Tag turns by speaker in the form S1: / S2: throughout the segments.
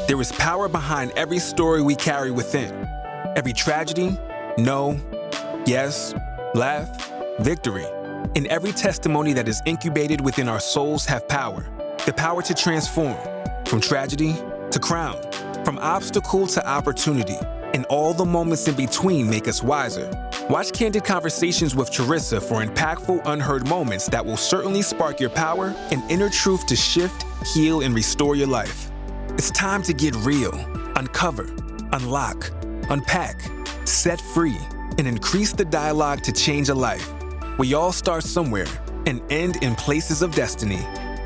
S1: There is power behind every story we carry within. Every tragedy, no, yes, laugh, victory. And every testimony that is incubated within our souls have power. The power to transform, from tragedy to crown, from obstacle to opportunity, and all the moments in between make us wiser. Watch Candid Conversations with Charisa for impactful, unheard moments that will certainly spark your power and inner truth to shift, heal, and restore your life. It's time to get real, uncover, unlock, unpack, set free, and increase the dialogue to change a life. We all start somewhere and end in places of destiny.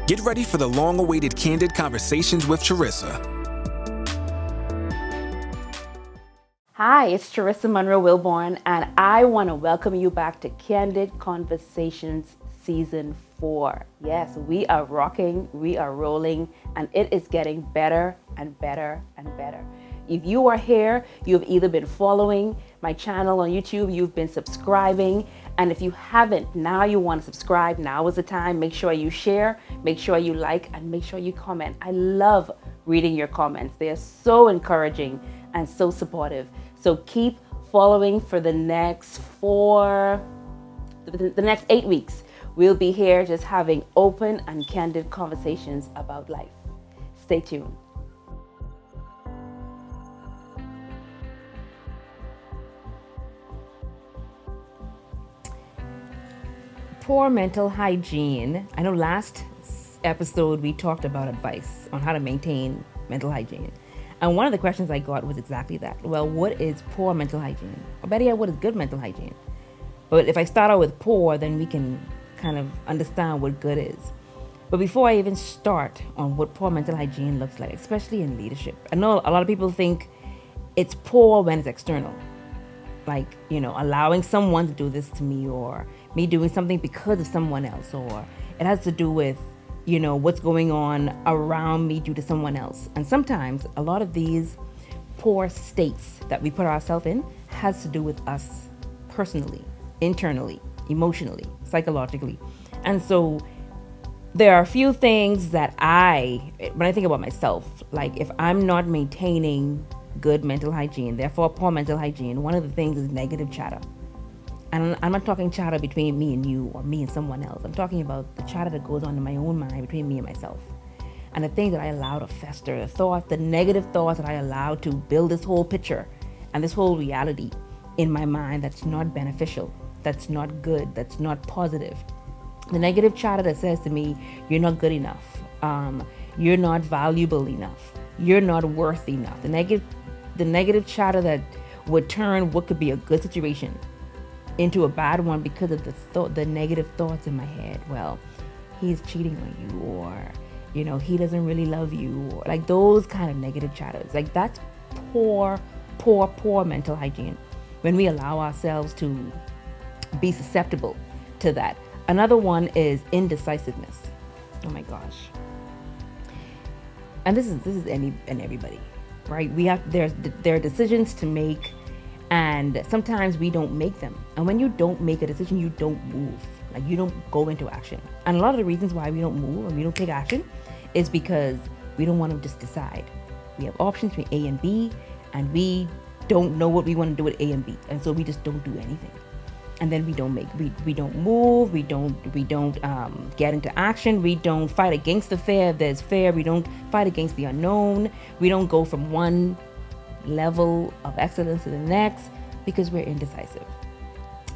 S1: Get ready for the long-awaited Candid Conversations with Charisa.
S2: Hi, it's Charisa Monroe Wilborn, and I want to welcome you back to Candid Conversations Season 4. Yes, we are rocking, we are rolling, and it is getting better and better and better. If you are here, you've either been following my channel on YouTube, you've been subscribing, and if you haven't, now you want to subscribe, now is the time. Make sure you share, make sure you like, and make sure you comment. I love reading your comments. They are so encouraging and so supportive. So keep following for the next the next 8 weeks. We'll be here just having open and candid conversations about life. Stay tuned. Poor mental hygiene. I know last episode we talked about advice on how to maintain mental hygiene. And one of the questions I got was exactly that. Well, what is poor mental hygiene? Or better yet, what is good mental hygiene? But if I start out with poor, then we can kind of understand what good is. But before I even start on what poor mental hygiene looks like, especially in leadership, I know a lot of people think it's poor when it's external. Like, allowing someone to do this to me, or me doing something because of someone else, or it has to do with what's going on around me due to someone else. And sometimes a lot of these poor states that we put ourselves in has to do with us personally, internally, emotionally, psychologically. And so there are a few things that when I think about myself, like if I'm not maintaining good mental hygiene, therefore poor mental hygiene, one of the things is negative chatter. And I'm not talking chatter between me and you or me and someone else. I'm talking about the chatter that goes on in my own mind between me and myself. And the things that I allow to fester, the negative thoughts that I allow to build this whole picture and this whole reality in my mind that's not beneficial, that's not good, that's not positive. The negative chatter that says to me, you're not good enough, you're not valuable enough, you're not worth enough. The negative chatter that would turn what could be a good situation into a bad one because of the negative thoughts in my head. Well, he's cheating on you, or he doesn't really love you, or like those kind of negative chatters. Like that's poor mental hygiene when we allow ourselves to be susceptible to that. Another one is indecisiveness. Oh my gosh. And this is any and everybody, right? There are decisions to make, and sometimes we don't make them. And when you don't make a decision, you don't move. Like you don't go into action. And a lot of the reasons why we don't move and we don't take action is because we don't want to just decide. We have options between A and B, and we don't know what we want to do with A and B. And so we just don't do anything. And then we don't move, we don't get into action, we don't fight against the fear. If there's fear, we don't fight against the unknown. We don't go from one level of excellence to the next because we're indecisive.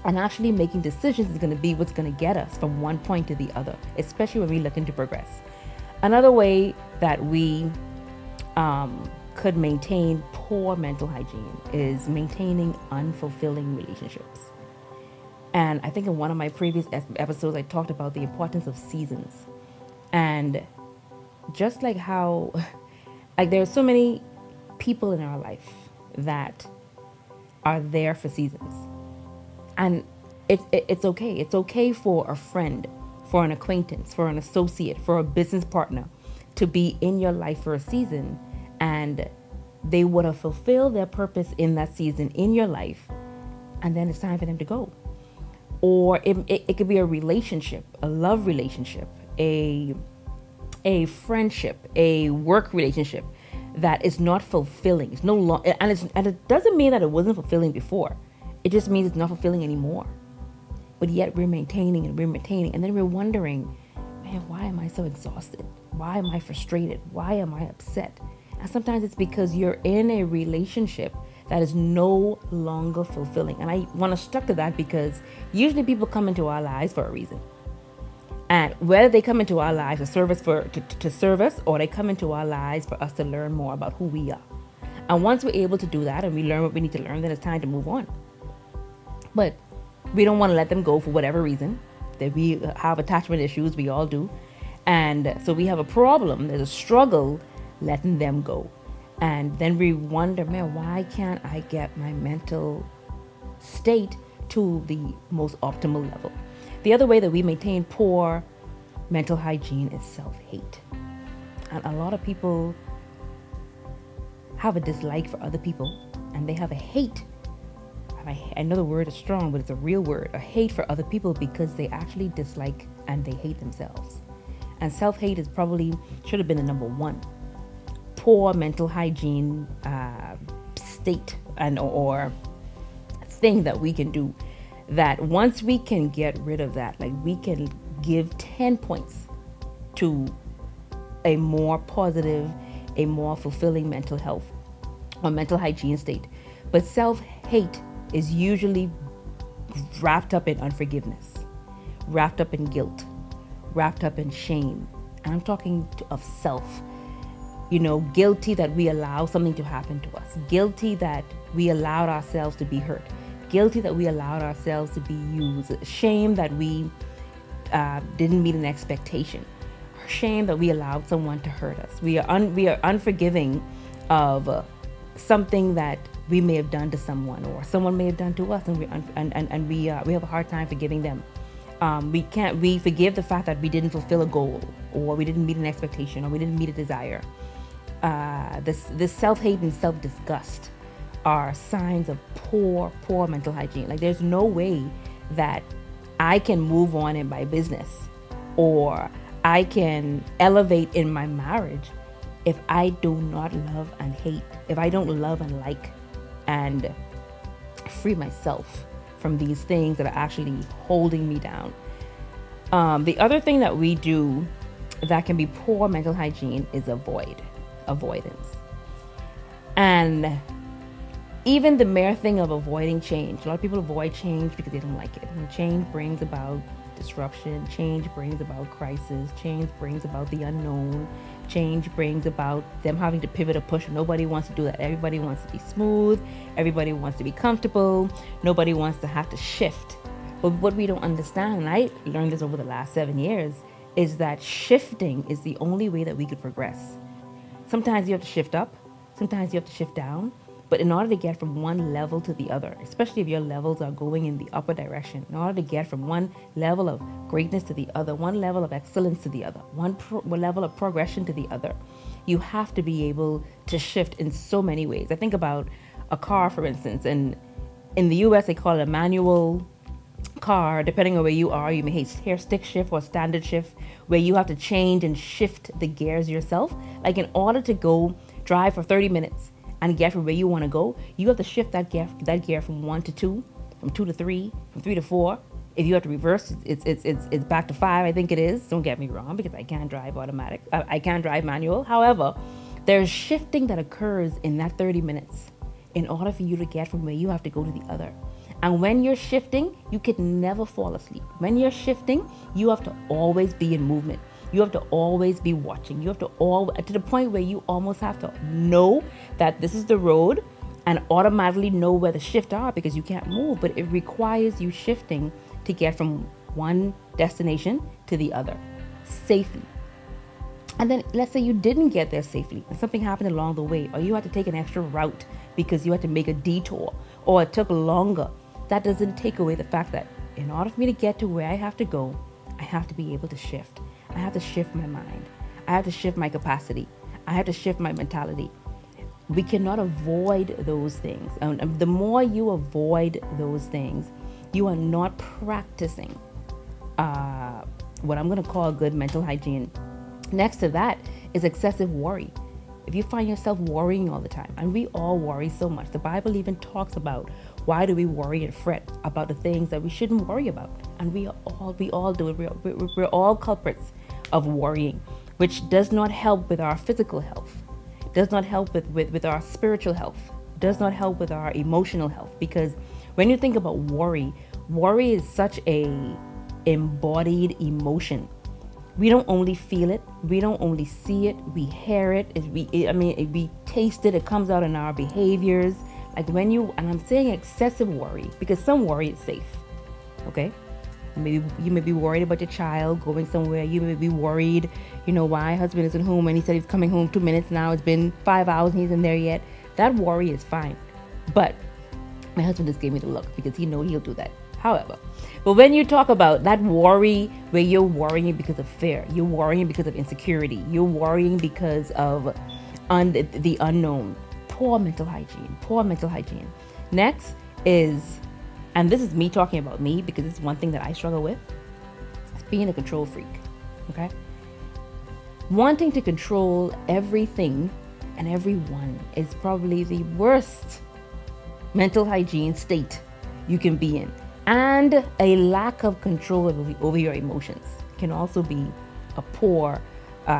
S2: And actually making decisions is going to be what's going to get us from one point to the other, especially when we look into progress. Another way that we could maintain poor mental hygiene is maintaining unfulfilling relationships. And I think in one of my previous episodes, I talked about the importance of seasons. And just like how, there are so many people in our life that are there for seasons. And it's okay. It's okay for a friend, for an acquaintance, for an associate, for a business partner to be in your life for a season. And they would have fulfilled their purpose in that season in your life. And then it's time for them to go. Or it could be a relationship, a love relationship, a friendship, a work relationship that is not fulfilling. It's no longer, and it doesn't mean that it wasn't fulfilling before. It just means it's not fulfilling anymore. But yet we're maintaining, and then we're wondering, man, why am I so exhausted? Why am I frustrated? Why am I upset? And sometimes it's because you're in a relationship that is no longer fulfilling. And I want to stuck to that because usually people come into our lives for a reason. And whether they come into our lives to serve us, or they come into our lives for us to learn more about who we are. And once we're able to do that and we learn what we need to learn, then it's time to move on. But we don't want to let them go for whatever reason. That we have attachment issues, we all do. And so we have a problem, there's a struggle letting them go. And then we wonder, man, why can't I get my mental state to the most optimal level? The other way that we maintain poor mental hygiene is self-hate. And a lot of people have a dislike for other people, and they have a hate. I know the word is strong, but it's a real word, a hate for other people, because they actually dislike and they hate themselves. And self-hate is probably should have been the number one poor mental hygiene state and or thing that we can do. That once we can get rid of that, like we can give 10 points to a more positive, a more fulfilling mental health or mental hygiene state. But self-hate is usually wrapped up in unforgiveness, wrapped up in guilt, wrapped up in shame. And I'm talking of self. Guilty that we allow something to happen to us, guilty that we allowed ourselves to be hurt, guilty that we allowed ourselves to be used, shame that we didn't meet an expectation, shame that we allowed someone to hurt us. We are unforgiving of something that we may have done to someone or someone may have done to us, and we have a hard time forgiving them. We forgive the fact that we didn't fulfill a goal, or we didn't meet an expectation, or we didn't meet a desire. This self-hate and self-disgust are signs of poor mental hygiene. Like there's no way that I can move on in my business or I can elevate in my marriage if I do not love and hate, if I don't love and like and free myself from these things that are actually holding me down. The other thing that we do that can be poor mental hygiene is avoidance. And even the mere thing of avoiding change, a lot of people avoid change because they don't like it. And change brings about disruption, change brings about crisis, change brings about the unknown, change brings about them having to pivot or push. Nobody wants to do that. Everybody wants to be smooth, everybody wants to be comfortable, nobody wants to have to shift. But what we don't understand, and I learned this over the last 7 years, is that shifting is the only way that we could progress. Sometimes you have to shift up, sometimes you have to shift down. But in order to get from one level to the other, especially if your levels are going in the upper direction, in order to get from one level of greatness to the other, one level of excellence to the other, one level of progression to the other, you have to be able to shift in so many ways. I think about a car, for instance, and in the US, they call it a manual car. Depending on where you are, you may hear stick shift or standard shift, where you have to change and shift the gears yourself. Like in order to go drive for 30 minutes, and get from where you want to go, you have to shift that gear from 1 to 2, from 2 to 3, from 3 to 4. If you have to reverse, it's back to 5. I think it is. Don't get me wrong, because I can't drive automatic. I can't drive manual. However, there's shifting that occurs in that 30 minutes in order for you to get from where you have to go to the other. And when you're shifting, you can never fall asleep. When you're shifting, you have to always be in movement. You have to always be watching. You have to to the point where you almost have to know that this is the road and automatically know where the shifts are, because you can't move. But it requires you shifting to get from one destination to the other safely. And then let's say you didn't get there safely and something happened along the way, or you had to take an extra route because you had to make a detour, or it took longer. That doesn't take away the fact that in order for me to get to where I have to go, I have to be able to shift. I have to shift my mind. I have to shift my capacity. I have to shift my mentality. We cannot avoid those things. And the more you avoid those things, you are not practicing what I'm going to call good mental hygiene. Next to that is excessive worry. if you find yourself worrying all the time, and we all worry so much, the Bible even talks about why do we worry and fret about the things that we shouldn't worry about, and we all do it. We're all culprits of worrying, which does not help with our physical health, does not help with our spiritual health, does not help with our emotional health. Because when you think about worry is such a embodied emotion. We don't only feel it, we don't only see it, we hear it, we taste it, it comes out in our behaviors. Like when and I'm saying excessive worry, because some worry is safe, okay? Maybe you may be worried about your child going somewhere. You may be worried, why husband isn't home, and he said he's coming home 2 minutes now. It's been 5 hours and he's in there yet. That worry is fine. But my husband just gave me the look because he knows he'll do that. However, but when you talk about that worry, where you're worrying because of fear, you're worrying because of insecurity, you're worrying because of the unknown, poor mental hygiene. Next is, and this is me talking about me because it's one thing that I struggle with, it's being a control freak, okay? Wanting to control everything and everyone is probably the worst mental hygiene state you can be in. And a lack of control over your emotions can also be a poor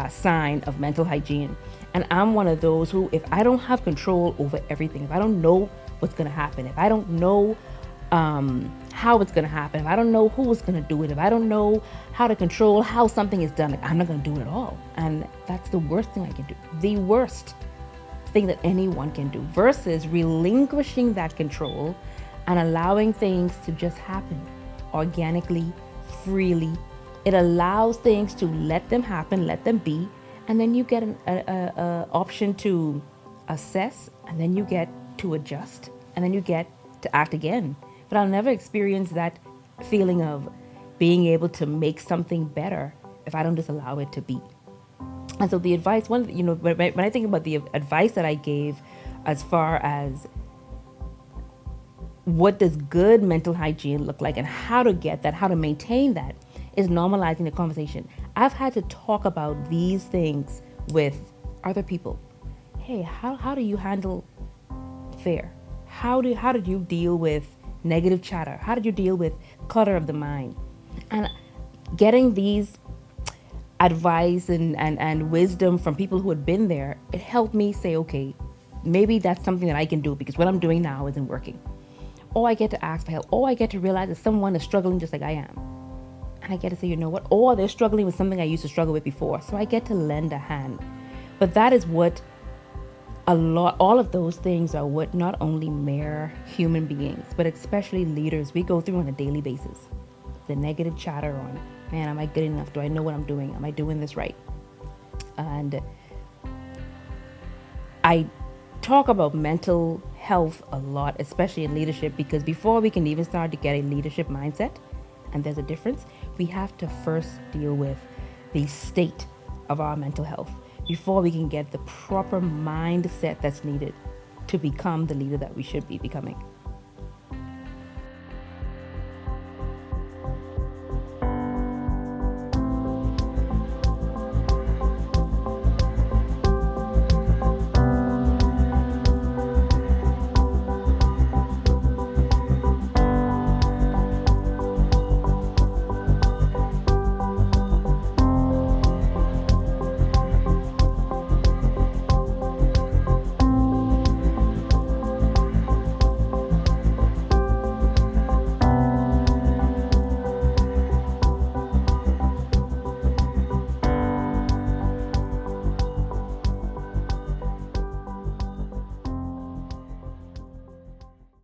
S2: sign of mental hygiene. And I'm one of those who, if I don't have control over everything, if I don't know what's going to happen, if I don't know how it's going to happen, if I don't know who's going to do it, if I don't know how to control how something is done, I'm not going to do it at all. And that's the worst thing I can do. The worst thing that anyone can do, versus relinquishing that control and allowing things to just happen organically, freely. It allows things to let them happen, let them be, and then you get an option to assess, and then you get to adjust, and then you get to act again. But I'll never experience that feeling of being able to make something better if I don't just allow it to be. And so the advice, when I think about the advice that I gave as far as what does good mental hygiene look like and how to get that, how to maintain that, is normalizing the conversation. I've had to talk about these things with other people. Hey, how do you handle fear? How did you deal with negative chatter? How did you deal with clutter of the mind? And getting these advice and wisdom from people who had been there, it helped me say, okay, maybe that's something that I can do, because what I'm doing now isn't working. Or I get to ask for help. Or I get to realize that someone is struggling just like I am. And I get to say, you know what? Or they're struggling with something I used to struggle with before. So I get to lend a hand. But that is what all of those things are what not only mere human beings, but especially leaders, we go through on a daily basis. The negative chatter on, man, am I good enough? Do I know what I'm doing? Am I doing this right? And I talk about mental health a lot, especially in leadership, because before we can even start to get a leadership mindset, and there's a difference, we have to first deal with the state of our mental health before we can get the proper mindset that's needed to become the leader that we should be becoming.